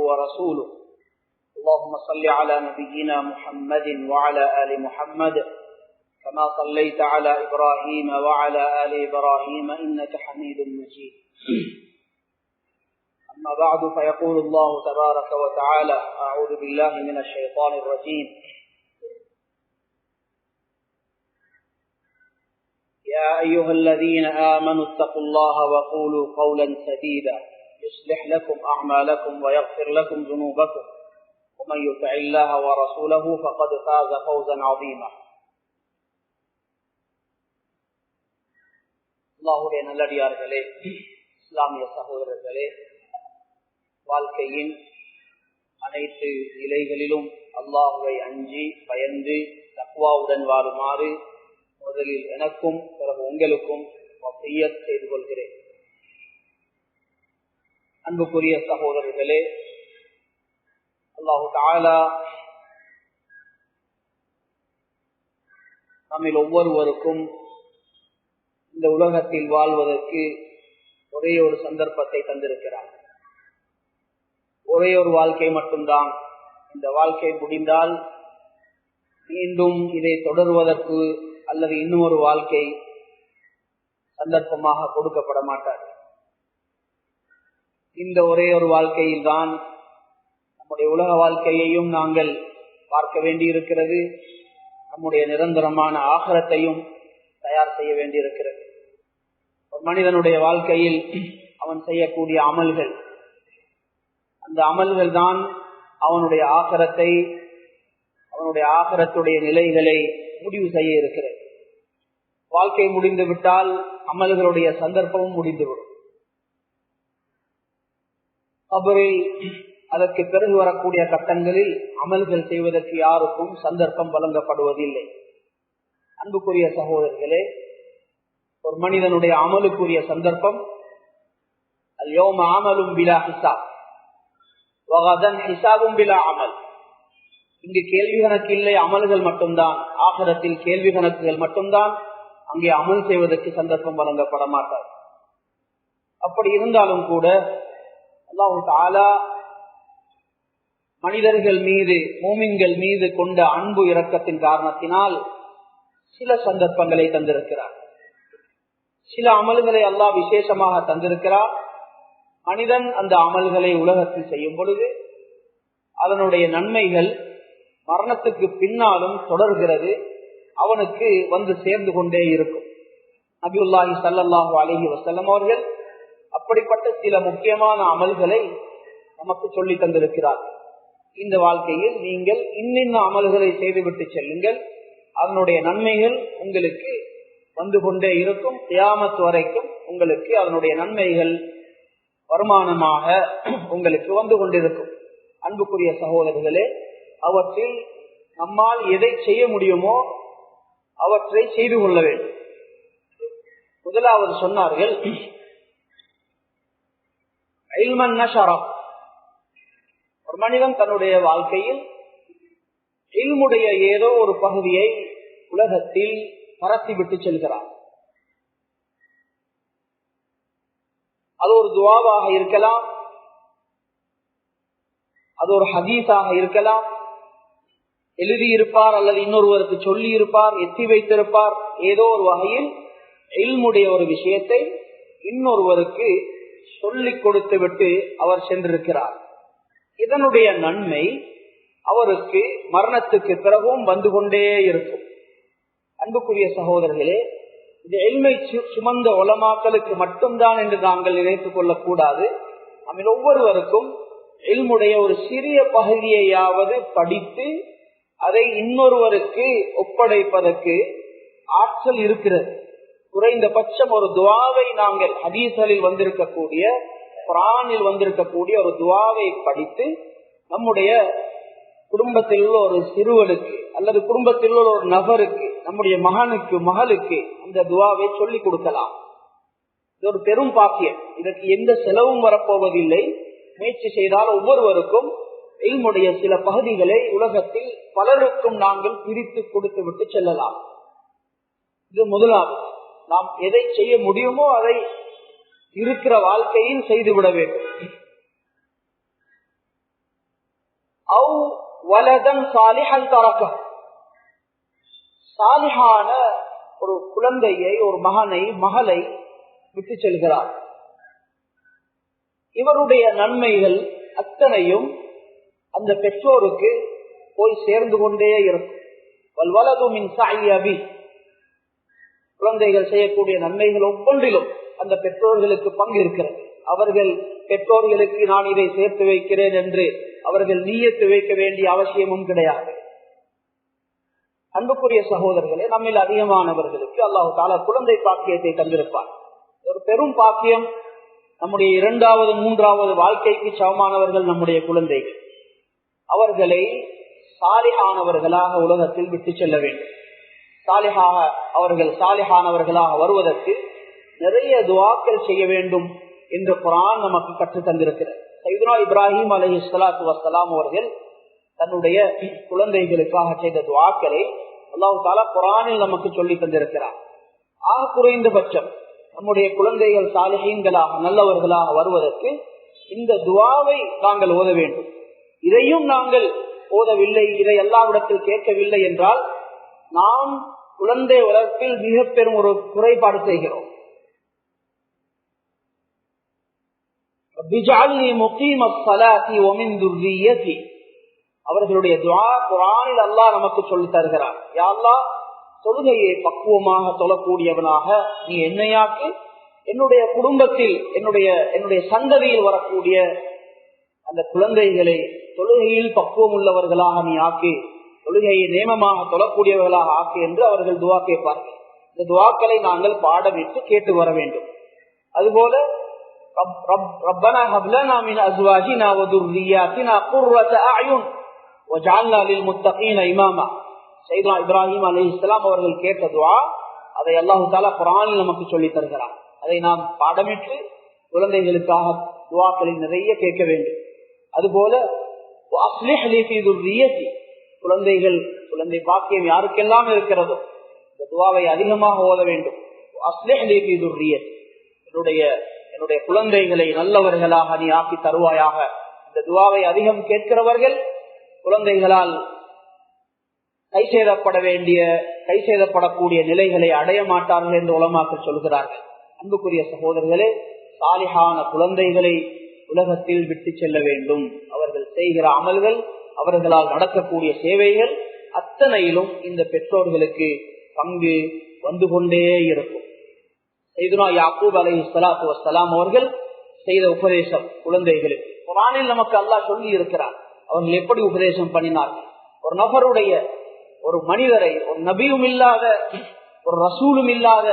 ورسوله. اللهم صل على نبينا محمد وعلى آل محمد كما صليت على إبراهيم وعلى آل إبراهيم إنك حميد مجيد. أما بعد فيقول الله تبارك وتعالى: أعوذ بالله من الشيطان الرجيم. يا أيها الذين آمنوا اتقوا الله وقولوا قولا سديدا يصلح لكم أعمالكم ويغفر لكم ذنوبكم ومن يطع الله ورسوله فقد فاز فوزا عظيما. அல்லாஹ்வுடைய நல்லடியார்களே, இஸ்லாமிய சகோதரர்களே, வாழ்க்கையின் அனைத்து நிலைகளிலும் அல்லாஹ்வை அஞ்சி பயந்து தக்வாவுடன் வாழுமாறு முதலில் எனக்கும் பிறகு உங்களுக்கும் வசியத் செய்து கொள்கிறேன். அன்புக்குரிய சகோதரர்களே, அல்லாஹு தஆலா நம்மில் ஒவ்வொருவருக்கும் இந்த உலகத்தில் வாழ்வதற்கு ஒரே ஒரு சந்தர்ப்பத்தை தந்திருக்கிறார். ஒரே ஒரு வாழ்க்கை மட்டும்தான். இந்த வாழ்க்கை முடிந்தால் மீண்டும் இதை தொடர்வதற்கு அல்லது இன்னும் ஒரு வாழ்க்கை சந்தர்ப்பமாக கொடுக்கப்பட மாட்டார். இந்த ஒரே ஒரு வாழ்க்கையில் தான் நம்முடைய உலக வாழ்க்கையையும் நாங்கள் பார்க்க வேண்டியிருக்கிறது. நம்முடைய நிரந்தரமான ஆகிரத்தையும் தயார் செய்ய வேண்டியிருக்கிறது. ஒரு மனிதனுடைய வாழ்க்கையில் அவன் செய்யக்கூடிய அமல்கள், அந்த அமல்கள் தான் அவனுடைய ஆகிரத்தை, அவனுடைய ஆகிரத்துடைய நிலைகளை முடிவு செய்ய இருக்கிறது. வாழ்க்கை முடிந்து விட்டால் அமல்களுடைய சந்தர்ப்பமும் முடிந்துவிடும். கபரில் அதற்கு பிறகு வரக்கூடிய கட்டங்களில் அமல்கள் செய்வதற்கு யாருக்கும் சந்தர்ப்பம் வழங்கப்படுவதில்லை. அன்புக்குரிய சகோதரர்களே, ஒரு மனிதனுடைய அமலுக்குரிய சந்தர்ப்பம் அல்யௌம அமலும் பிலா ஹிசாப் வகதன் ஹிசாபும் பிலா அமல். இங்கு கேள்வி கணக்கு இல்லை, அமல்கள் மட்டும்தான். ஆகிரத்தில் கேள்வி கணக்குகள் மட்டும்தான். அங்கே அமல் செய்வதற்கு சந்தர்ப்பம் வழங்கப்பட மாட்டார். அப்படி இருந்தாலும் கூட அல்லாஹ் தஆலா மனிதர்கள் மீது, மூமின்கள் மீது கொண்ட அன்பு இரக்கத்தின் காரணத்தினால் சில சந்தர்ப்பங்களை தந்திருக்கிறார். சில அமல்களை அல்லாஹ் விசேஷமாக தந்திருக்கிறார். மனிதன் அந்த அமல்களை உலகத்தில் செய்யும் பொழுது அதனுடைய நன்மைகள் மரணத்துக்கு பின்னாலும் தொடர்கிறது, அவனுக்கு வந்து சேர்ந்து கொண்டே இருக்கும். நபியுல்லாஹி ஸல்லல்லாஹு அலைஹி வஸல்லம் அவர்கள் அப்படிப்பட்ட சில முக்கியமான அமல்களை நமக்கு சொல்லி தந்திருக்கிறார்கள். இந்த வாழ்க்கையில் நீங்கள் இன்னின்ன அமல்களை செய்துவிட்டு செல்லுங்கள், அதனுடைய நன்மைகள் உங்களுக்கு வந்து கொண்டே இருக்கும். கியாமத் வரைக்கும் உங்களுக்கு அதனுடைய நன்மைகள் வருமானமாக உங்களுக்கு வந்து கொண்டிருக்கும். அன்புக்குரிய சகோதரர்களே, அவற்றில் நம்மால் எதை செய்ய முடியுமோ அவற்றை செய்து கொள்ள வேண்டும். முதலாவது சொன்னார்கள், இல்மன் நஷரப். ஒரு மனிதன் தன்னுடைய வாழ்க்கையில் இல்முடைய ஏதோ ஒரு பகுதியை உலகத்தில் பரத்திவிட்டு செல்கிறார். அது ஒரு துஆவாக இருக்கலாம், அது ஒரு ஹதீஸாக இருக்கலாம், எழுதியிருப்பார் அல்லது இன்னொருவருக்கு சொல்லி இருப்பார், எத்தி வைத்திருப்பார். ஏதோ ஒரு வகையில் இல்முடைய ஒரு விஷயத்தை இன்னொருவருக்கு சொல்லிக் கொடுத்து விட்டு அவர் சென்றிருக்கிறார். இதனுடைய நன்மை அவருக்கு மரணத்துக்கு பிறகும் வந்து கொண்டே இருக்கும். அன்புக்குரிய சகோதரர்களே, இது இல்மை சுமந்த உலமாக்களுக்கு மட்டும்தான் என்று நாங்கள் நினைத்துக் கொள்ளக்கூடாது. நம்ம ஒவ்வொருவருக்கும் இல்முடைய ஒரு சிறிய பகுதியையாவது படித்து அதை இன்னொருவருக்கு ஒப்படைப்பதற்கு ஆற்றல் இருக்கிறது. குறைந்தபட்சம் ஒரு துஆவை நாங்கள் ஹதீஸ்களில் வந்திருக்கக்கூடிய, குர்ஆனில் வந்திருக்கக்கூடிய ஒரு துஆவை படித்து நம்முடைய குடும்பத்தில் உள்ள ஒரு சிறுவனுக்கு அல்லது குடும்பத்தில் உள்ள ஒரு நபருக்கு, நம்முடைய மகனுக்கு மகளுக்கு அந்த துஆவை சொல்லிக் கொடுக்கலாம். இது ஒரு பெரும் பாக்கியம். இதற்கு எந்த செலவும் வரப்போவதில்லை. முயற்சி செய்தால் ஒவ்வொருவருக்கும் இல்முடைய சில பகுதிகளை உலகத்தில் பலருக்கும் நாங்கள் பிரித்து கொடுத்து விட்டு செல்லலாம். இது முதலாவது. நாம் எதை செய்ய முடியுமோ அதை இருக்கிற வாழ்க்கையில் செய்துவிட வேண்டும். அவ் வலதன் சாலிஹன் தரக, சாலிஹான ஒரு குழந்தையை, ஒரு மகனை, மகளை விட்டு செல்கிறார். இவருடைய நன்மைகள் அத்தனையும் அந்த பெற்றோருக்கு போய் சேர்ந்து கொண்டே இருக்கும். வல்வலது மின் சாயி அபி, குழந்தைகள் செய்யக்கூடிய நன்மைகள் ஒவ்வொன்றிலும் அந்த பெற்றோர்களுக்கு பங்கு இருக்கிறது. அவர்கள் பெற்றோர்களுக்கு நான் இதை சேர்த்து வைக்கிறேன் என்று அவர்கள் நியத்து வைக்க வேண்டிய அவசியமும் கிடையாது. அன்புக்குரிய சகோதரர்களே, நம்மில் அதிகமானவர்களுக்கு அல்லாஹ் தஆலா குழந்தை பாக்கியத்தை தந்திருப்பார். ஒரு பெரும் பாக்கியம். நம்முடைய 2வது 3வது வாழ்க்கைக்கு சமமானவர்கள் நம்முடைய குழந்தைகள். அவர்களை சாலிஹானவர்களாக உலகத்தில் விட்டு செல்ல வேண்டும். அவர்கள் சாலிஹானவர்களாக வருவதற்கு நிறைய துஆக்கள் செய்ய வேண்டும் என்று குர்ஆன் நமக்கு கற்றுத் தந்திருக்கிறது. சையதுனா இப்ராஹிம் அலைஹிஸ்ஸலாத்து வஸ்ஸலாம் அவர்கள் தன்னுடைய குழந்தைகளுக்காக செய்த துஆக்களை அல்லாஹ் தஆலா குர்ஆனில் நமக்கு சொல்லி தந்திருக்கிறார். ஆக குறைந்தபட்சம் நம்முடைய குழந்தைகள் சாலிஹீன்களாக நல்லவர்களாக வருவதற்கு இந்த துஆவை நாங்கள் ஓத வேண்டும். இதையும் நாங்கள் ஓதவில்லை, இதை எல்லாவிடத்தில் கேட்கவில்லை என்றால் நாம் குழந்தை வளர்ப்பில் மிக பெரும் ஒரு குறைபாடு செய்கிறோம். அவர்களுடைய துஆ குர்ஆனில் அல்லாஹ் நமக்கு சொல்லி தருகிறார். யா அல்லாஹ், தொழுகையை பக்குவமாக தொழக்கூடியவனாக நீ என்னையாக்கு, என்னுடைய குடும்பத்தில் என்னுடைய சந்ததியில் வரக்கூடிய அந்த குழந்தைகளை தொழுகையில் பக்குவம் உள்ளவர்களாக நீ ஆக்கி, தொழுகையை நேமமாக தொழக்கூடியவர்களாக ஆக்கி என்று அவர்கள் துஆ கேட்பார்கள். இந்த துஆக்களை நாங்கள் பாடமிட்டு கேட்டு வர வேண்டும். அதுபோல ரப்பனா ஹப் லனா மின் அஸ்வாஜினா வ துர்ரியாத்தினா குர்ரத அயுன் வஜஅல்னா லில் முத்தகீன இமாமா. சையதுனா இப்ராஹிம் அலைஹிஸ்ஸலாம் அவர்கள் கேட்ட துஆ, அதை அல்லாஹ் தஆலா குர்ஆனில் நமக்கு சொல்லி தருகிறார். அதை நாம் பாடமிட்டு குழந்தைகளுக்காக துஆக்களை நிறைய கேட்க வேண்டும். அதுபோல அஸ்லிஹ் லி ஃபீ துர்ரியதி, குழந்தை பாக்கியம் யாருக்கெல்லாம் இருக்கிறதோ இந்த துஆவை அதிகமாக ஓத வேண்டும். அஸ்லிஹ் லி ஃபீ துர்ரியதி, என்னுடைய குழந்தைகளை நல்லவர்களாக நீ ஆக்கி தருவாயாக. இந்த துஆவை அதிகம் கேட்கிறவர்கள் குழந்தைகளால் கை செய்தப்படக்கூடிய நிலைகளை அடைய மாட்டார்கள் என்று உலமாக்கள் சொல்கிறார்கள். அன்புக்குரிய சகோதரர்களே, சாலிஹான குழந்தைகளை உலகத்தில் விட்டு செல்ல வேண்டும். அவர்கள் செய்கிற அமல்கள், அவர்களால் நடக்கக்கூடிய சேவைகள் அத்தனையிலும் இந்த பெற்றோர்களுக்கு பங்கு வந்து கொண்டே இருக்கும். சையதுனா யாக்கூப் அலைஹிஸ்ஸலாத்து வஸ்ஸலாம் அவர்கள் செய்த உபதேசம் குழந்தைகளுக்கு குர்ஆனில் நமக்கு அல்லாஹ் சொல்லி இருக்கிறார். அவர்கள் எப்படி உபதேசம் பண்ணினார்கள். ஒரு நபருடைய, ஒரு மனிதரை, ஒரு நபியும் இல்லாத, ஒரு ரசூலும் இல்லாத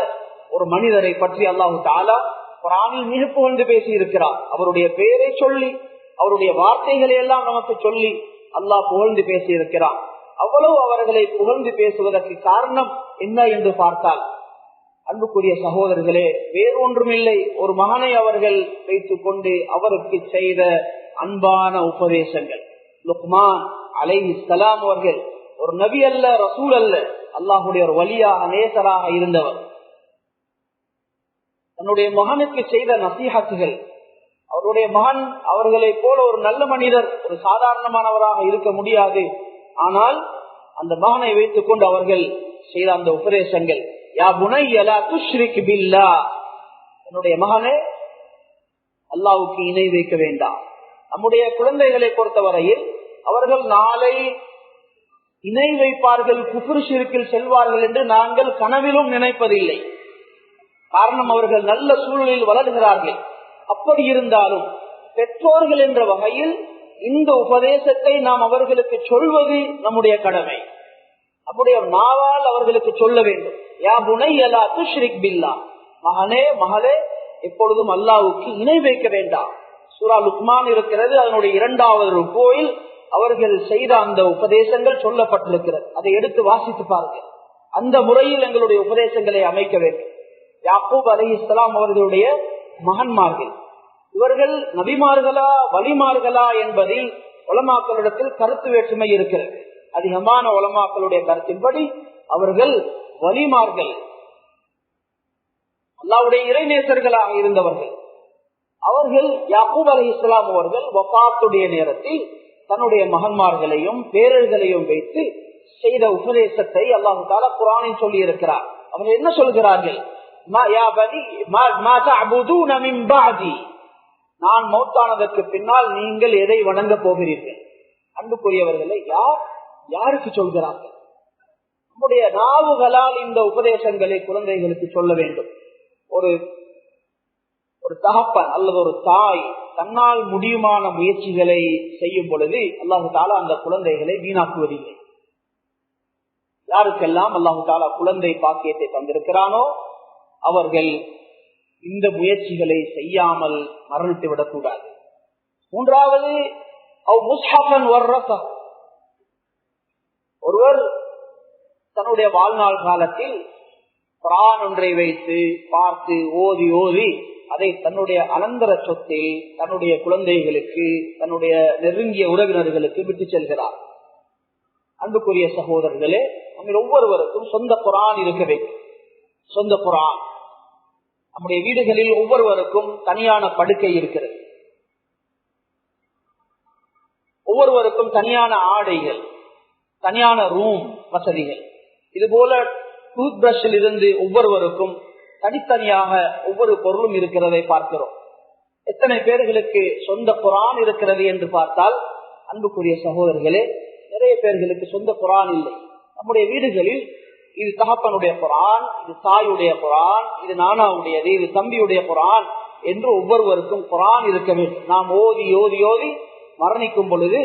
ஒரு மனிதரை பற்றி அல்லாஹ் தஆலா குர்ஆனில் மிக புகழ்ந்து பேசி இருக்கிறார். அவருடைய பெயரை சொல்லி, அவருடைய வார்த்தைகளை எல்லாம் நமக்கு சொல்லி அல்லாஹ் புகழ்ந்து பேசி இருக்கிறார். அவ்வளவு அவர்களை புகழ்ந்து பேசுவதற்கு காரணம் என்ன என்று பார்த்தால், அன்புக்குரிய சகோதரர்களே, வேறொன்றுமில்லை, ஒரு மகனை அவர்கள் வைத்துக் கொண்டு அவருக்கு செய்த அன்பான உபதேசங்கள். லுக்மான் அலைஹிஸ்ஸலாம் அவர்கள் ஒரு நபி அல்ல, ரசூல் அல்ல, அல்லாஹுடைய ஒரு வலியாக, நேசராக இருந்தவர். தன்னுடைய மகனுக்கு செய்த நசீஹத்துகள், அவருடைய மகன் அவர்களை போல ஒரு நல்ல மனிதர், ஒரு சாதாரணமானவராக இருக்க முடியாது. ஆனால் அந்த மகனை வைத்துக் கொண்டு அவர்கள் செய்த அந்த உபதேசங்கள், யா புனைய லா துஷ்ரிக் பில்லாஹ், என்னுடைய மகனே அல்லாஹ்வுக்கு இணை வைக்க வேண்டாம். நம்முடைய குழந்தைகளை பொறுத்தவரையில் அவர்கள் நாளை இணை வைப்பார்கள், குஃப்ர் ஷிர்கில் செல்வார்கள் என்று நாங்கள் கனவிலும் நினைப்பதில்லை. காரணம், அவர்கள் நல்ல சூழலில் வளர்கிறார்கள். அப்படி இருந்தாலும் பெற்றோர்கள் என்ற வகையில் இந்த உபதேசத்தை நாம் அவர்களுக்கு சொல்வது நம்முடைய கடமை. நம்முடைய நாவால் அவர்களுக்கு சொல்ல வேண்டும். யா புனைய லா துஷ்ரிக் பில்லாஹ், மகனே மகளே எப்பொழுதும் அல்லாஹ்வுக்கு இணை வைக்க வேண்டாம். சூரா லுக்மான் இருக்கிறது, அதனுடைய 2வது ருக்கூஇல் அவர்கள் செய்த அந்த உபதேசங்கள் சொல்லப்பட்டிருக்கிறது. அதை எடுத்து வாசித்து பாருங்கள். அந்த முறையில் எங்களுடைய உபதேசங்களை அமைக்க வேண்டும். யாக்கூப் அலைஹிஸ்ஸலாம் அவர்களுடைய மகன்மார்கள், இவர்கள் நபிமார்களா வலிமார்களா என்பதில் உலமாக்களிடத்தில் கருத்து வேற்றுமை இருக்கிறது. அதிகமான உலமாக்களுடைய கருத்தின்படி அவர்கள் வலிமார்கள், அல்லாஹ்வுடைய இறைநேசர்களாக இருந்தவர்கள். அவர்கள் யாக்கூப் அலைஹிஸ்ஸலாம் அவர்கள் வஃபாத்துடைய நேரத்தில் தன்னுடைய மகன்மார்களையும் பேரர்களையும் வைத்து செய்த உபதேசத்தை அல்லாஹு தஆலா குர்ஆனில் சொல்லி இருக்கிறார். அவர்கள் என்ன சொல்கிறார்கள்? நான் மௌத்தானதற்கு பின்னால் நீங்கள் எதை வணங்க போகிறீர்கள்? அன்புக்குரியவர்களை யாருக்கு சொல்கிறார்கள்? நம்முடைய நாவுகளால் இந்த உபதேசங்களை குழந்தைகளுக்கு சொல்ல வேண்டும். ஒரு தகப்பன் அல்லது ஒரு தாய் தன்னால் முடியுமான முயற்சிகளை செய்யும் பொழுது அல்லாஹு தஆலா அந்த குழந்தைகளை வீணாக்குவதில்லை. யாருக்கெல்லாம் அல்லாஹு தஆலா குழந்தை பாக்கியத்தை தந்திருக்கிறானோ அவர்கள் இந்த முயற்சிகளை செய்யாமல் மரணித்து விடக்கூடாது. மூன்றாவது, ஒருவர் தன்னுடைய வாழ்நாள் காலத்தில் குர்ஆன் ஒன்றை வைத்து பார்த்து ஓதி ஓதி அதை தன்னுடைய அனந்தர சொத்தில் தன்னுடைய குழந்தைகளுக்கு தன்னுடைய நெருங்கிய உறவினர்களுக்கு விட்டு செல்கிறார். அன்புக்குரிய சகோதரர்களே, நம்ம ஒவ்வொருவருக்கும் சொந்த குர்ஆன் இருக்க வேண்டும். சொந்த குர்ஆன் நம்முடைய வீடுகளில் ஒவ்வொருவருக்கும் தனியான படுக்கை இருக்கிறது. ஒவ்வொருவருக்கும் தனியான ஆடைகள், தனியான ரூம் வசதிகள். இது போல டூத் பிரஷில் இருந்து ஒவ்வொருவருக்கும் தனித்தனியாக ஒவ்வொரு பொருளும் இருக்கிறதை பார்க்கிறோம். எத்தனை பேர்களுக்கு சொந்த குர்ஆன் இருக்கிறது என்று பார்த்தால், அன்புக்குரிய சகோதரர்களே, நிறைய பேர்களுக்கு சொந்த குர்ஆன் இல்லை. நம்முடைய வீடுகளில் இது தகப்பனுடைய குர்ஆன், இது தாயுடைய குர்ஆன், இது நானாவுடையது, இது தம்பியுடைய குர்ஆன் என்று ஒவ்வொருவருக்கும் குர்ஆன் இருக்க வேண்டும். நாம் ஓதி ஓதி ஓதி மரணிக்கும் பொழுது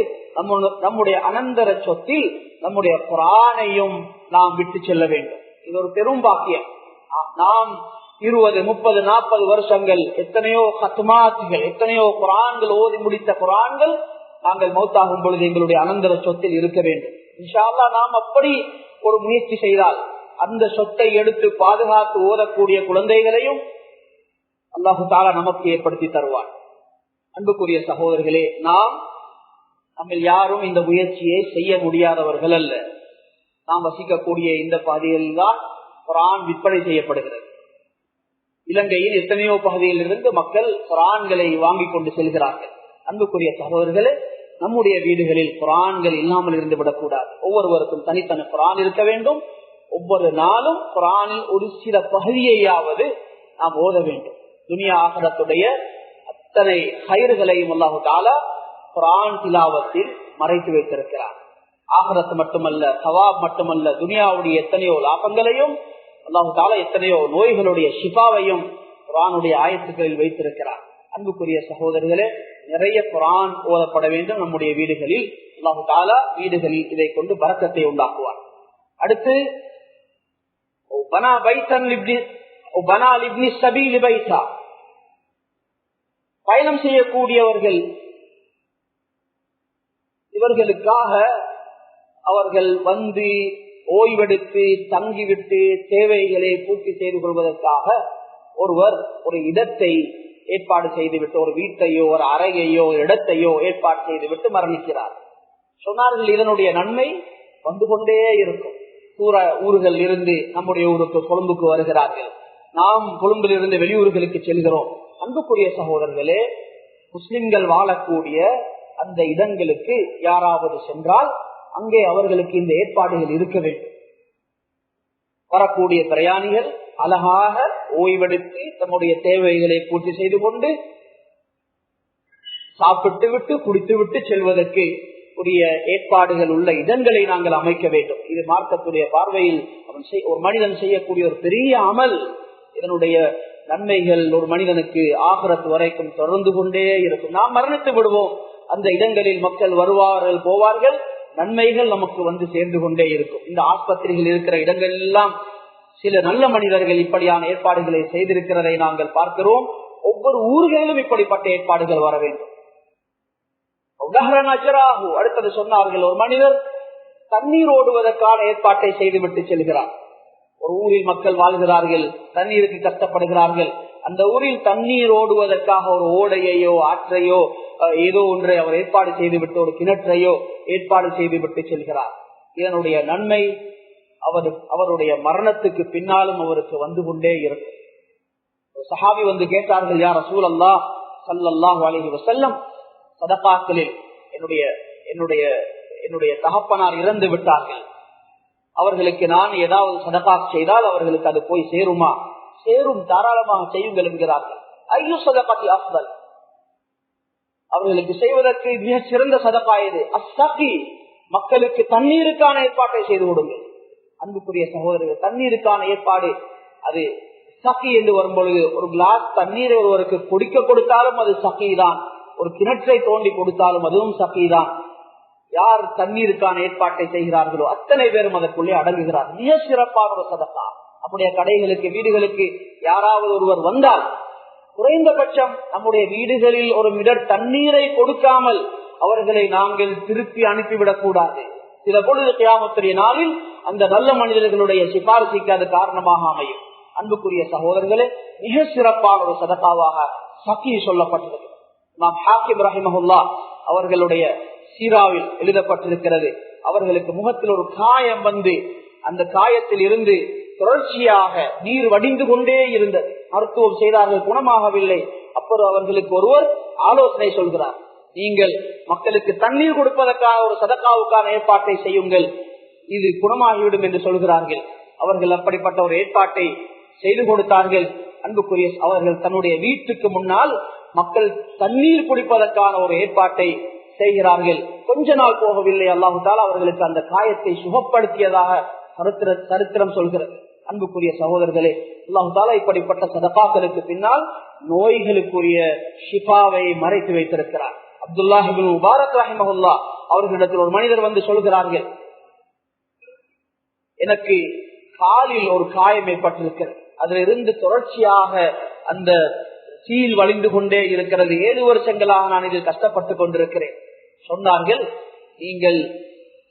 நம்முடைய அனந்தர சொத்தில் நம்முடைய குர்ஆனையும் நாம் விட்டு செல்ல வேண்டும். இது ஒரு பெரும் பாக்கியம். நாம் 20, 30, 40 வருஷங்கள் எத்தனையோ கத்மாத்துகள், எத்தனையோ குர்ஆன்கள் ஓதி முடித்த குர்ஆன்கள் நாங்கள் மௌத்தாகும் பொழுது எங்களுடைய அனந்தர சொத்தில் இருக்க வேண்டும். இன்ஷா அல்லாஹ் நாம் அப்படி ஒரு முயற்சி செய்தால் அந்த சொத்தை எடுத்து பாதுகாத்து ஓதக்கூடிய குழந்தைகளையும் அல்லாஹு தஆலா நமக்கு ஏற்படுத்தி தருவார். அன்புக்குரிய சகோதரர்களே, நம்ம யாரும் இந்த முயற்சியை செய்ய முடியாதவர்கள் அல்ல. நாம் வசிக்கக்கூடிய இந்த பகுதியில் தான் குர்ஆன் விற்பனை செய்யப்படுகிறது. இலங்கையில் எத்தனையோ பகுதியில் இருந்து மக்கள் குர்ஆன்களை வாங்கி கொண்டு செல்கிறார்கள். அன்புக்குரிய சகோதரர்களே, நம்முடைய வீடுகளில் குர்ஆன்கள் இல்லாமல் இருந்து விடக்கூடாது. ஒவ்வொருவருக்கும் தனித்தனி குர்ஆன் இருக்க வேண்டும். ஒவ்வொரு நாளும் குர்ஆனில் ஒரு சில பகுதியையாவது நாம் ஓத வேண்டும். துனியா ஆகிரத்துடைய அத்தனை கயிறுகளையும் அல்லாஹு தஆலா குர்ஆன் திலாவத்தில் மறைத்து வைத்திருக்கிறார். ஆகிரத்து மட்டுமல்ல, சவாப் மட்டுமல்ல, துனியாவுடைய எத்தனையோ லாபங்களையும் அல்லாஹு தஆலா எத்தனையோ நோய்களுடைய ஷிஃபாவையும் குர்ஆனுடைய ஆயத்துக்களில் வைத்திருக்கிறார். அன்புக்குரிய சகோதரர்களே, நிறைய குர்ஆன் ஓதப்பட வேண்டும் நம்முடைய வீடுகளில். அல்லாஹு தஆலா வீடுகளில் இதை கொண்டு பரக்கத்தை உண்டாக்குவார். அடுத்து பயணம் செய்யக்கூடியவர்கள், இவர்களுக்காக அவர்கள் வந்து ஓய்வெடுத்து தங்கிவிட்டு தேவைகளை பூர்த்தி செய்து கொள்வதற்காக ஒருவர் ஒரு இடத்தை ஏற்பாடு செய்துவிட்டு, ஒரு வீட்டையோ ஒரு அறையையோ இடத்தையோ ஏற்பாடு செய்துவிட்டு மரணிக்கிறார். சொன்னார்கள், இதனுடைய நன்மை வந்து கொண்டே இருக்கும். ஊர்கள் இருந்து நம்முடைய ஊருக்கு கொழும்புக்கு வருகிறார்கள், நாம் கொழும்பில் இருந்து வெளியூர்களுக்கு செல்கிறோம். அன்புக்குரிய சகோதரர்களே, முஸ்லிம்கள் வாழக்கூடிய அந்த இடங்களுக்கு யாராவது சென்றால் அங்கே அவர்களுக்கு இந்த ஏற்பாடுகள் இருக்க வேண்டும். வரக்கூடிய பிரயாணிகள் அழகாக ஓய்வெடுத்து தம்முடைய தேவைகளை பூர்த்தி செய்து கொண்டு சாப்பிட்டு விட்டு குடித்து விட்டு செல்வதற்கு உரிய ஏற்பாடுகள் உள்ள இடங்களை நாங்கள் அமைக்க வேண்டும். இது மார்க்கத்துடைய பார்வையில் ஒரு மனிதன் செய்யக்கூடிய ஒரு பெரிய அமல். இதனுடைய நன்மைகள் ஒரு மனிதனுக்கு ஆகிரத்து வரைக்கும் தொடர்ந்து கொண்டே இருக்கும். நாம் மரணித்து விடுவோம், அந்த இடங்களில் மக்கள் வருவார்கள் போவார்கள், நன்மைகள் நமக்கு வந்து சேர்ந்து கொண்டே இருக்கும். இந்த ஆஸ்பத்திரிகள் இருக்கிற இடங்கள் எல்லாம் சில நல்ல மனிதர்கள் இப்படியான ஏற்பாடுகளை செய்திருக்கிறதை நாங்கள் பார்க்கிறோம். ஒவ்வொரு ஊர்களிலும் இப்படிப்பட்ட ஏற்பாடுகள் வர வேண்டும். அடுத்தது சொன்னார்கள், ஒரு மனிதர் தண்ணீர் ஓடுவதற்கான ஏற்பாட்டை செய்துவிட்டு செல்கிறார். ஒரு ஊரில் மக்கள் வாழ்கிறார்கள், தண்ணீருக்கு கஷ்டப்படுகிறார்கள். அந்த ஊரில் தண்ணீர் ஓடுவதற்காக ஒரு ஓடையோ ஆற்றையோ ஏதோ ஒன்றை அவர் ஏற்பாடு செய்துவிட்டு, ஒரு கிணற்றையோ ஏற்பாடு செய்துவிட்டு செல்கிறார். இதனுடைய நன்மை அவருடைய மரணத்துக்கு பின்னாலும் அவருக்கு வந்து கொண்டே இருக்கும். சஹாபி வந்து கேட்டார்கள், யா ரசூலல்லாஹ் ஸல்லல்லாஹு அலைஹி வஸல்லம், சதகாக்களில் என்னுடைய தகப்பனார் இறந்து விட்டார்கள், அவர்களுக்கு நான் ஏதாவது சதகா செய்தால் அவர்களுக்கு அது போய் சேருமா? சேரும், தாராளமாக செய்யுங்கள் என்கிறார்கள். ஐயோ சதகாத்தி அஃதல், அவர்களுக்கு செய்வதற்கு மிக சிறந்த சதகா எது? அஸ்ஸகி, மக்களுக்கு தண்ணீருக்கான ஏற்பாட்டை செய்து கொடுங்கள். அன்புக்குரிய சகோதரர்கள், தண்ணீருக்கான ஏற்பாடு அது சகி என்று வரும்பொழுது ஒரு கிளாஸ் தண்ணீரை ஒருவருக்கு குடிக்க கொடுத்தாலும் அது சகிதான், ஒரு கிணற்றை தோண்டி கொடுத்தாலும் அதுவும் சகிதான். யார் தண்ணீருக்கான ஏற்பாட்டை செய்கிறார்களோ அத்தனை பேரும் அதற்குள்ளே அடங்குகிறார். மிக சிறப்பான ஒரு சதகா. அப்படியே கடைகளுக்கு வீடுகளுக்கு யாராவது ஒருவர் வந்தால் குறைந்தபட்சம் நம்முடைய வீடுகளில் ஒரு மிடர் தண்ணீரை கொடுக்காமல் அவர்களை நாங்கள் திருப்பி அனுப்பிவிடக் கூடாது. சில பொழுது கியாமத்துடைய நாளில் அந்த நல்ல மனிதர்களுடைய சிபாரிசுக்கு அது காரணமாக அமையும். அன்புக்குரிய சகோதரர்களே, மிக சிறப்பான ஒரு சதகாவாக சகி சொல்லப்பட்டிருக்கிறது. நாம் ஹாக்கிம் ரஹிமஹுல்லா அவர்களுடைய சீராவில் எழுதப்பட்டிருக்கிறது. அவர்களுக்கு முகத்தில் ஒரு காயம் வந்து அந்த காயத்தில் இருந்து தொடர்ச்சியாக நீர் வடிந்து கொண்டே இருந்தது. மருத்துவம் செய்தார்கள், குணமாகவில்லை. அப்போது அவர்களுக்கு ஒருவர் ஆலோசனை சொல்கிறார், நீங்கள் மக்களுக்கு தண்ணீர் கொடுப்பதற்கான ஒரு சதகாவுக்கான ஏற்பாட்டை செய்யுங்கள், இது குணமாகிவிடும் என்று சொல்கிறார்கள். அவர்கள் அப்படிப்பட்ட ஒரு ஏற்பாட்டை செய்து கொடுத்தார்கள். அன்புக்குரிய அவர்கள் தன்னுடைய வீட்டுக்கு முன்னால் மக்கள் தண்ணீர் குடிப்பதற்கான ஒரு ஏற்பாட்டை செய்கிறார்கள். கொஞ்ச நாள் போகவில்லை, அல்லாஹு தஆலா அவர்களுக்கு அந்த காயத்தை சுகப்படுத்தியதாக சரித்திரம் சொல்கிறது. அன்புக்குரிய சகோதரர்களே, அல்லாஹு தஆலா இப்படிப்பட்ட சதகாக்களுக்கு பின்னால் நோய்களுக்குரிய ஷிஃபாவை மறைத்து வைத்திருக்கிறார். அப்துல்லாஹ் இப்னு முபாரக் ரஹிமஹுல்லாஹ் அவர்களிடத்தில் ஒரு மனிதர் வந்து சொல்கிறார்கள், எனக்கு காலில் ஒரு காயம் ஏற்பட்டிருக்கிறது, அதிலிருந்து தொடர்ச்சியாக அந்த சீல் வழிந்து கொண்டே இருக்கிறது, 7 வருஷங்களாக நான் இதில் கஷ்டப்பட்டுக் கொண்டிருக்கிறேன். சொன்னார்கள், நீங்கள்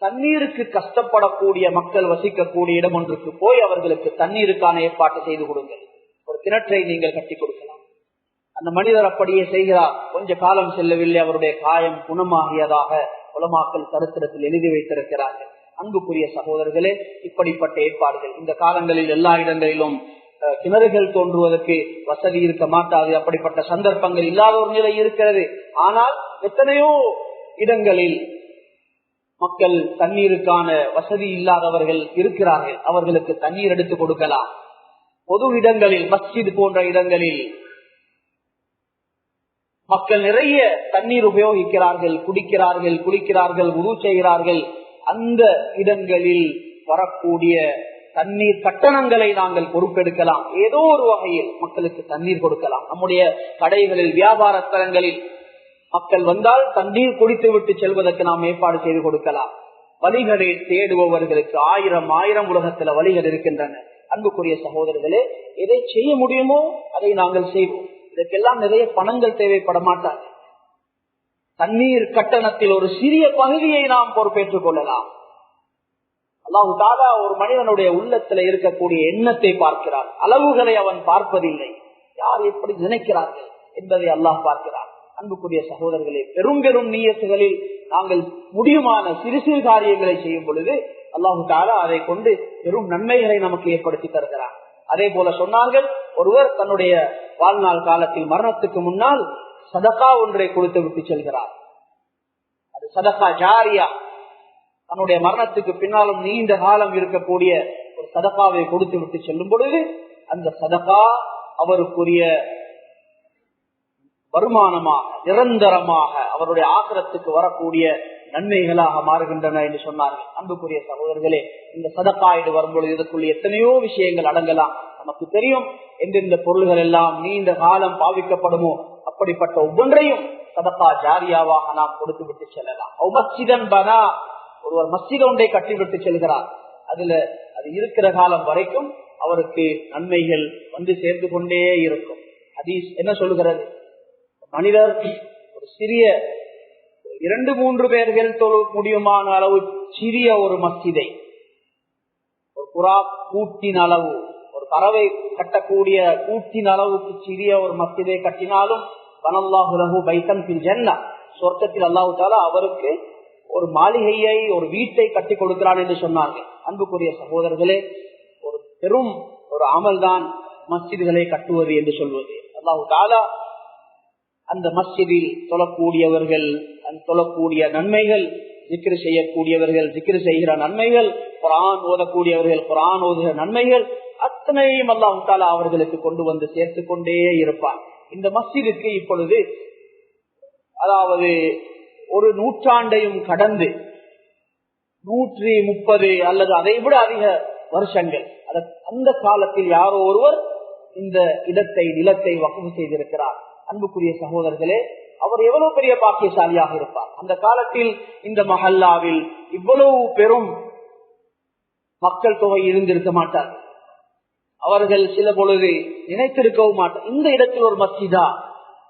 தண்ணீருக்கு கஷ்டப்படக்கூடிய மக்கள் வசிக்கக்கூடிய இடம் ஒன்றுக்கு போய் அவர்களுக்கு தண்ணீருக்கான ஏற்பாடு செய்து கொடுங்கள், ஒரு கிணற்றை நீங்கள் கட்டி கொடுக்கலாம். அந்த மனிதர் அப்படியே செய்கிறார். கொஞ்ச காலம் செல்லவில்லை, அவருடைய காயம் குணமாகியதாக உலமாக்கள் சரித்திரத்தில் எழுதி வைத்திருக்கிறார்கள். அன்புக்குரிய சகோதரர்களே, இப்படிப்பட்ட ஏற்பாடுகள் இந்த காலங்களில் எல்லா இடங்களிலும் கிணறுகள் தோன்றுவதற்கு வசதி இருக்க மாட்டாது. அப்படிப்பட்ட சந்தர்ப்பங்கள் இல்லாத ஒரு நிலை இருக்கிறது. ஆனால் எத்தனையோ இடங்களில் மக்கள் தண்ணீருக்கான வசதி இல்லாதவர்கள் இருக்கிறார்கள், அவர்களுக்கு தண்ணீர் எடுத்து கொடுக்கலாம். பொது இடங்களில், மஸ்ஜித் போன்ற இடங்களில் மக்கள் நிறைய தண்ணீர் உபயோகிக்கிறார்கள், குடிக்கிறார்கள், குளிக்கிறார்கள், உது செய்கிறார்கள். அந்த இடங்களில் வரக்கூடிய தண்ணீர் கட்டணங்களை நாங்கள் பொறுப்பெடுக்கலாம். ஏதோ ஒரு வகையில் மக்களுக்கு தண்ணீர் கொடுக்கலாம். நம்முடைய கடைகளில், வியாபார ஸ்தலங்களில் மக்கள் வந்தால் தண்ணீர் குடித்து விட்டு செல்வதற்கு நாம் ஏற்பாடு செய்து கொடுக்கலாம். வழிகளை தேடுபவர்களுக்கு ஆயிரம் உலகத்துல வழிகள் இருக்கின்றன. அன்புக்குரிய சகோதரர்களே, எதை செய்ய முடியுமோ அதை நாங்கள் செய்வோம். இதற்கெல்லாம் நிறைய பணங்கள் தேவைப்பட மாட்டாங்க. தண்ணீர் கட்டணத்தில் ஒரு சிறிய பகுதியை நாம் பொறுப்பேற்றுக் கொள்ளலாம். அல்லாஹு தஆலா ஒரு மனிதனுடைய உள்ளத்துல இருக்கக்கூடிய எண்ணத்தை பார்க்கிறார், அளவுகளை அவன் பார்ப்பதில்லை. யார் எப்படி நினைக்கிறார்கள் என்பதை அல்லாஹ் பார்க்கிறார். அன்புக்குரிய சகோதரர்களே, பெரும் பெரும் நியத்துகளில் நாங்கள் முடியுமான சிறு சிறு காரியங்களை செய்யும் பொழுது அல்லாஹு தஆலா அதை கொண்டு பெரும் நன்மைகளை நமக்கு ஏற்படுத்தி தருகிறார். அதே போல சொன்னார்கள், ஒருவர் தன்னுடைய வாழ்நாள் காலத்தில் மரணத்துக்கு முன்னால் சதகா ஒன்றை கொடுத்து விட்டு செல்கிறார். அது சதகா ஜாரியா, தன்னுடைய மரணத்துக்கு பின்னாலும் நீண்ட காலம் இருக்கக்கூடிய ஒரு சதகாவை கொடுத்து விட்டு செல்லும் பொழுது அந்த சதகா அவருக்குரிய வருமானமாக நிரந்தரமாக அவருடைய ஆக்கிரத்துக்கு வரக்கூடிய நன்மைகளாக மாறுகின்றன என்று சொன்னார்கள். அன்புக்குரிய சகோதரர்களே, இந்த சதகாயிடு வரும்பொழுது இதற்குள்ள எத்தனையோ விஷயங்கள் அடங்கலாம். நமக்கு தெரியும் எந்தெந்த பொருள்கள் எல்லாம் நீண்ட காலம் பாவிக்கப்படுமோ அப்படிப்பட்ட ஒவ்வொன்றையும் சதகா ஜாரியாவாக நாம் கொடுத்து விட்டு செல்லலாம். ஒருவர் மஸ்ஜித் ஒன்றை கட்டிவிட்டு செல்கிறார், அதுல அது இருக்கிற காலம் வரைக்கும் அவருக்கு நன்மைகள் வந்து சேர்ந்து கொண்டே இருக்கும். ஹதீஸ் என்ன சொல்லுகிறது? மனிதர் ஒரு சிறிய 2-3 பேர்கள் தொழ முடியுமான அளவு சிறிய ஒரு மஸ்ஜிதை, ஒரு புறா கூட்டின் அளவு, ஒரு பறவை கட்டக்கூடிய கூட்டின் அளவுக்கு சிறிய ஒரு மஸ்ஜிதை கட்டினாலும் வனல்லாஹு லஹு பைத்தன் ஃபில் ஜன்னah, சொர்க்கத்தில் அல்லாஹ் தஆலா அவருக்கு ஒரு மாளிகையை, ஒரு வீட்டை கட்டி கொடுக்கிறான் என்று சொன்னார்கள். அன்புக்குரிய சகோதரர்களே, ஒரு பெரும் ஒரு அமல்தான் மஸ்ஜிதுகளை கட்டுவது என்று சொல்வது. அல்லாஹ் தஆலா அந்த மஸ்ஜிதில் தொழக்கூடியவர்கள், தொழக்கூடிய நன்மைகள் ஜிக்ர் செய்யக்கூடியவர்கள் ஜிக்ர் செய்கிற நன்மைகள், குர்ஆன் ஓதக்கூடியவர்கள் குர்ஆன் ஓதுகிற நன்மைகள் அத்தனையும் அல்லாஹ் தஆலா அவர்களுக்கு கொண்டு வந்து சேர்த்து கொண்டே இருப்பார். இந்த மஸ்ஜிதுக்கு இப்பொழுது அதாவது ஒரு நூற்றாண்டையும் கடந்து 130 அல்லது அதை விட அதிக வருஷங்கள் அந்த காலத்தில் யாரோ ஒருவர் இந்த நிலத்தை வக்ஃப் செய்திருக்கிறார். அன்புக்குரிய சகோதரர்களே, அவர் எவ்வளவு பெரிய பாக்கியசாலியாக இருப்பார். அந்த காலத்தில் இந்த மஹல்லாவில் இவ்வளவு பெரும் மக்கள் தொகை இருந்திருக்க மாட்டார்கள். அவர்கள் சில பொழுது நினைத்திருக்கவும் மாட்டார், இந்த இடத்தில் ஒரு மஸ்ஜிதா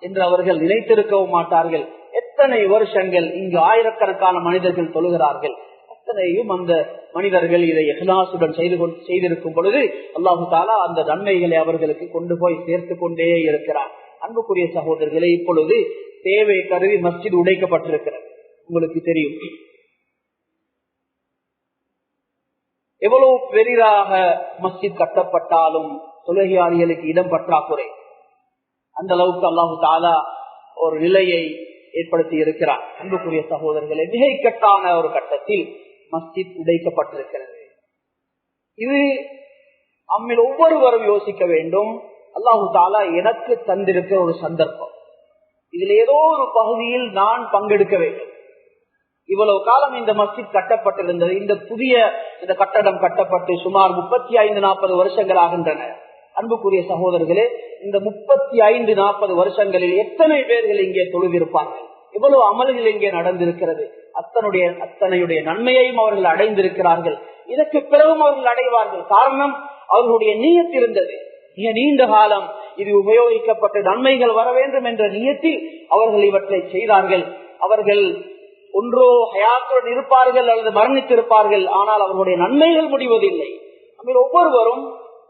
என்று அவர்கள் நினைத்திருக்கவும் மாட்டார்கள். எத்தனை வருஷங்கள் இங்கு ஆயிரக்கணக்கான மனிதர்கள் தொழுகிறார்கள். அத்தனையும் அந்த மனிதர்கள் இதை இஹ்லாசுடன் செய்திருக்கும் பொழுது அல்லாஹு தஆலா அந்த நன்மைகளை அவர்களுக்கு கொண்டு போய் சேர்த்து கொண்டே இருக்கிறார். அன்புக்குரிய சகோதரர்களே, இப்பொழுது தேவை கருதி மஸ்ஜித் உடைக்கப்பட்டிருக்கிறது. உங்களுக்கு தெரியும் எவ்வளவு பெரிதாக மஸ்ஜித் கட்டப்பட்டாலும் தொழுகையாளிகளுக்கு இடம் பற்றாக்குறை. அந்த அளவுக்கு அல்லாஹு தஆலா ஒரு நிலையை ஏற்படுத்தி இருக்கிறார். அன்புக்குரிய சகோதரர்களே, மிக இக்கட்டான ஒரு கட்டத்தில் மஸ்ஜித் உடைக்கப்பட்டிருக்கிறது. இது நம்மில் ஒவ்வொருவரும் யோசிக்க வேண்டும். அல்லாஹு தஆலா எனக்கு தந்திருக்கிற ஒரு சந்தர்ப்பம், இதில் ஏதோ ஒரு பகுதியில் நான் பங்கெடுக்க வேண்டும். இவ்வளவு காலம் இந்த மஸ்ஜித் கட்டப்பட்டிருந்தது. இந்த கட்டடம் கட்டப்பட்டு சுமார் 35-40 வருஷங்கள் ஆகின்றன. அன்புக்குரிய சகோதரர்களே, இந்த 35-40 வருஷங்களில் எத்தனை பேர்கள் இங்கே தொழுதிருப்பார்கள், இவ்வளவு அமல்கள் இங்கே நடந்திருக்கிறது. அத்தனையுடைய நன்மையையும் அவர்கள் அடைந்திருக்கிறார்கள். இதற்கு பிறகும் அவர்கள் அடைவார்கள். காரணம், அவர்களுடைய நியத் இருந்தது. மிக நீண்ட காலம் இது உபயோகிக்கப்பட்டு நன்மைகள் வர வேண்டும் என்ற நியத்தில் அவர்கள் இவற்றை செய்தார்கள். அவர்கள் ஒன்றோ ஹயாத்துடன் இருப்பார்கள் அல்லது மரணித்திருப்பார்கள், ஆனால் அவர்களுடைய நன்மைகள் முடிவதில்லை. நம்ம ஒவ்வொருவரும்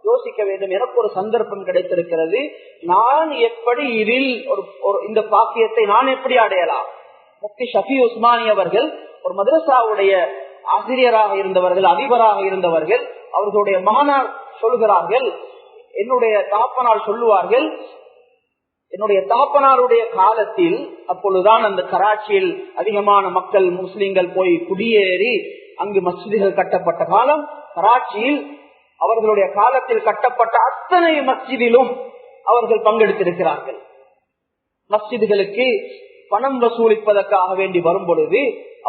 யோசிக்க வேண்டும், எனக்கு ஒரு சந்தர்ப்பம் கிடைத்திருக்கிறது, நான் எப்படி இதில் இந்த பாக்கியத்தை நான் எப்படி அடையலாம். முஃப்தி ஷஃபி உஸ்மானி அவர்கள் ஒரு மதரசாவுடைய ஆசிரியராக இருந்தவர்கள், அதிபராக இருந்தவர்கள். அவர்களுடைய மகனார் சொல்கிறார்கள், என்னுடைய தகப்பனார் சொல்லுவார்கள், என்னுடைய தகப்பனாருடைய காலத்தில், அப்பொழுதுதான் அந்த கராச்சியில் அதிகமான மக்கள் முஸ்லிம்கள் போய் குடியேறி அங்கு மஸ்ஜிதுகள் கட்டப்பட்ட காலம். கராச்சியில் அவர்களுடைய காலத்தில் கட்டப்பட்ட அத்தனை மஸ்ஜிதிலும் அவர்கள் பங்கெடுத்திருக்கிறார்கள். மஸ்ஜிதுகளுக்கு பணம் வசூலிப்பதற்காக வேண்டி வரும் பொழுது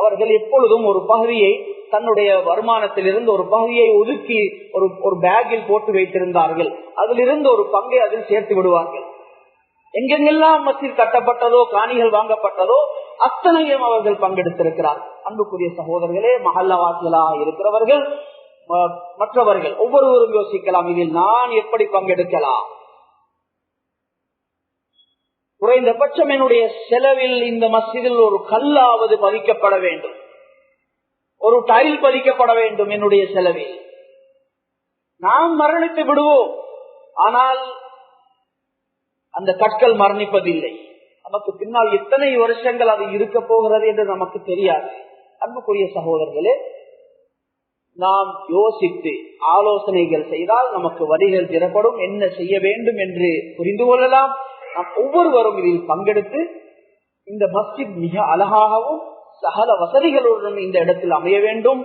அவர்கள் எப்பொழுதும் ஒரு பகுதியை தன்னுடைய வருமானத்திலிருந்து ஒரு பகுதியை ஒதுக்கி ஒரு பேக்கில் போட்டு வைத்திருந்தார்கள். அதிலிருந்து ஒரு பங்கை அதில் சேர்த்து விடுவார்கள். எங்கெங்கெல்லாம் மஸ்ஜித் கட்டப்பட்டதோ, காணிகள் வாங்கப்பட்டதோ அத்தனையும் அவர்கள் பங்கெடுத்திருக்கிறார்கள். அன்புக்குரிய சகோதரர்களே, மஹல்லாவாசிகளாக இருக்கிறவர்கள் மற்றவர்கள் ஒவ்வொருவரும் யோசிக்கலாம், இதில் நான் எப்படி பங்கெடுக்கலாம். குறைந்தபட்சம் என்னுடைய செலவில் இந்த மஸ்ஜிதில் ஒரு கல்லாவது பதிக்கப்பட வேண்டும், ஒரு டைல் பதிக்கப்பட வேண்டும். என்னுடைய செலவில் நாம் மரணித்து விடுவோம், ஆனால் அந்த கற்கள் மரணிப்பதில்லை. நமக்கு பின்னால் எத்தனை வருஷங்கள் அது இருக்க போகிறது என்று நமக்கு தெரியாது. அன்புக்குரிய சகோதரர்களே, நாம் யோசித்து ஆலோசனைகள் செய்தால் நமக்கு வழிகள் திறப்படும், என்ன செய்ய வேண்டும் என்று புரிந்து கொள்ளலாம். நாம் ஒவ்வொருவரும் இதில் பங்கெடுத்து இந்த மஸ்ஜித் மிக அழகாகவும் சகல வசதிகளுடன் இந்த இடத்தில் அமைய வேண்டும்.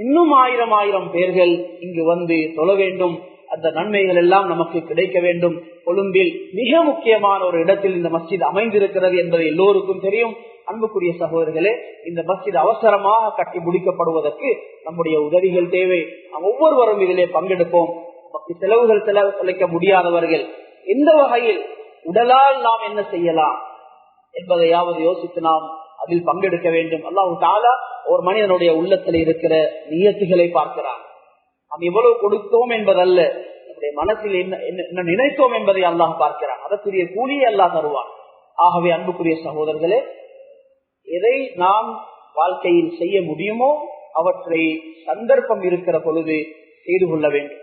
இன்னும் 1000 பேர்கள் இங்கு வந்து தொழ வேண்டும். அந்த நன்மைகள் எல்லாம் நமக்கு கிடைக்க வேண்டும். கொழும்பில் மிக முக்கியமான ஒரு இடத்தில் இந்த மஸ்ஜித் அமைந்திருக்கிறது என்பது எல்லோருக்கும் தெரியும். அன்புக்குரிய சகோதரர்களே, இந்த மஸ்ஜித் அவசரமாக கட்டி முடிக்கப்படுவதற்கு நம்முடைய உதவிகள் தேவை. நாம் ஒவ்வொருவரும் இதிலே பங்கெடுப்போம். நமக்கு செலவுகள் செலவழிக்க முடியாதவர்கள் எந்த வகையில் உடலால் நாம் என்ன செய்யலாம் என்பதையாவது யோசித்து நாம் அதில் பங்கெடுக்க வேண்டும். அல்லாஹ் தஆலா ஒரு மனிதனுடைய உள்ளத்தில் இருக்கிற நியத்துகளை பார்க்கிறான். நாம் எவ்வளவு கொடுத்தோம் என்பதல்ல, நம்முடைய மனசில் என்ன நினைத்தோம் என்பதை அல்லாஹ் பார்க்கிறான். அதற்குரிய கூலியை அல்லாஹ் தருவான். ஆகவே அன்புக்குரிய சகோதரர்களே, எதை நாம் வாழ்க்கையில் செய்ய முடியுமோ அவற்றை சந்தர்ப்பம் இருக்கிற பொழுது செய்து கொள்ள வேண்டும்.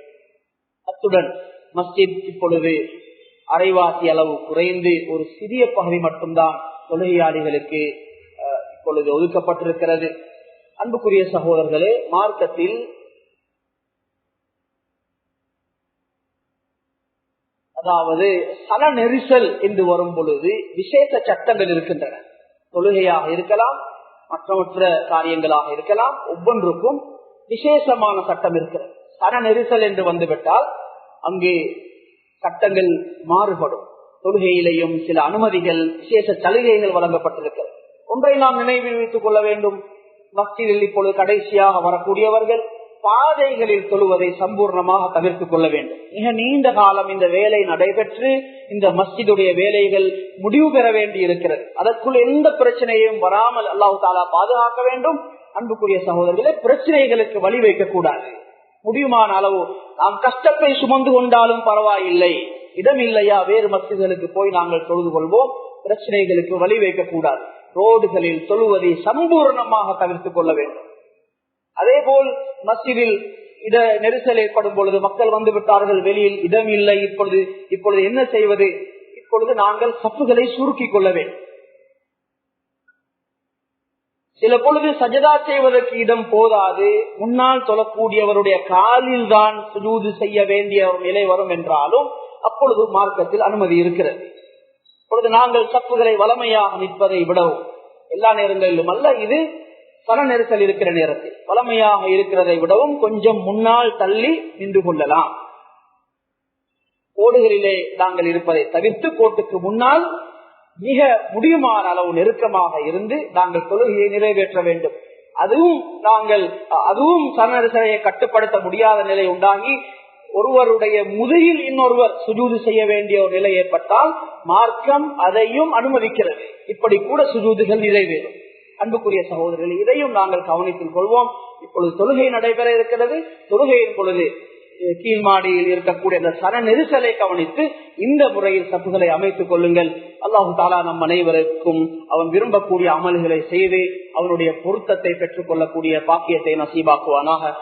அத்துடன் மஸ்ஜித் இப்பொழுது அரைவாசி அளவு குறைந்து ஒரு சிறிய பகுதி மட்டும்தான் தொழுகையாளிகளுக்கு இப்பொழுது ஒதுக்கப்பட்டிருக்கிறது. அன்புக்குரிய சகோதரர்களே, மார்க்கத்தில் அதாவது சன நெரிசல் என்று வரும் பொழுது விசேஷ சட்டங்கள் இருக்கின்றன. தொழுகையாக இருக்கலாம், மற்ற காரியங்களாக இருக்கலாம். ஒவ்வொன்றுக்கும் விசேஷமான சட்டம் இருக்கிறது. சன நெரிசல் என்று வந்துவிட்டால் அங்கு சட்டங்கள் மாறுபடும். தொழுகையிலேயும் சில அனுமதிகள், விசேஷ சலுகைகள் வழங்கப்பட்டிருக்கிறது. ஒன்றை நாம் நினைவில் வைத்துக் கொள்ள வேண்டும். மஸ்ஜிதில் இப்பொழுது கடைசியாக வரக்கூடியவர்கள் பாதைகளில் தொழுவதை சம்பூர்ணமாக தவிர்த்துக் கொள்ள வேண்டும். மிக நீண்ட காலம் இந்த வேலை நடைபெற்று இந்த மஸ்ஜிதுடைய வேலைகள் முடிவு பெற வேண்டி இருக்கிறது. அதற்குள் எந்த பிரச்சனையும் வராமல் அல்லாஹ் தஆலா பாதுகாக்க வேண்டும். அன்புக்குரிய சகோதரர்களே, பிரச்சனைகளுக்கு வழி வைக்க கூடாது. முடியுமான அளவு நாம் கஷ்டத்தை சுமந்து கொண்டாலும் பரவாயில்லை, இடம் இல்லையா வேறு மஸ்ஜிதுகளுக்கு போய் நாங்கள் தொழுது கொள்வோம். பிரச்சனைகளுக்கு வழி வைக்க கூடாது. ரோடுகளில் தொழுவதை சம்பூர்ணமாக தவிர்த்துக் கொள்ள வேண்டும். அதே போல் மஸ்ஜிதில் நெரிசல் ஏற்படும் பொழுது மக்கள் வந்து விட்டார்கள், வெளியில் இடம் இல்லை, இப்பொழுது என்ன செய்வது? இப்பொழுது நாங்கள் சப்புகளை சுருக்கிக் கொள்ள வேண்டும். சில பொழுது சஜதா செய்வதற்கு இடம் போதாது, முன்னால் தொழக்கூடியவருடைய காலில் தான் சுஜூது செய்ய வேண்டிய ஒரு நிலை வரும் என்றாலும் அப்பொழுது மார்க்கத்தில் அனுமதி இருக்கிறது. இப்பொழுது நாங்கள் சப்புகளை வளமையாக நிற்பதை விடவும், எல்லா நேரங்களிலும் அல்ல, இது சன நெரிசல் இருக்கிற நேரத்தில் வளமையாக இருக்கிறதை விடவும் கொஞ்சம் முன்னால் தள்ளி நின்று கொள்ளலாம். கோடுகளிலே நாங்கள் இருப்பதை தவிர்த்து கோட்டுக்கு முன்னால் மிக முடியுமான அளவு நெருக்கமாக இருந்து நாங்கள் தொழுகையை நிறைவேற்ற வேண்டும். அதுவும் சன நெரிசலையை கட்டுப்படுத்த முடியாத நிலை உண்டாகி ஒருவருடைய முதுகில் இன்னொருவர் சுஜூது செய்ய வேண்டிய ஒரு நிலை ஏற்பட்டால் மார்க்கம் அதையும் அனுமதிக்கிறது. இப்படி கூட சுஜூதுகள் நிறைவேறும். அன்புக்குரிய சகோதரர்கள், இதையும் நாங்கள் கவனித்துக் கொள்வோம். இப்பொழுது தொழுகை நடைபெற இருக்கிறது. தொழுகையின் பொழுது கீழ்மாடியில் இருக்கக்கூடிய அந்த சன நெரிசலை கவனித்து இந்த முறையில் சப்புகளை அமைத்துக் கொள்ளுங்கள். அல்லாஹு தஆலா நம் அனைவருக்கும் அவன் விரும்பக்கூடிய அமல்களை செய்து அவனுடைய பொருத்தத்தை பெற்றுக் கொள்ளக்கூடிய பாக்கியத்தை நசீபாக்குவானாக.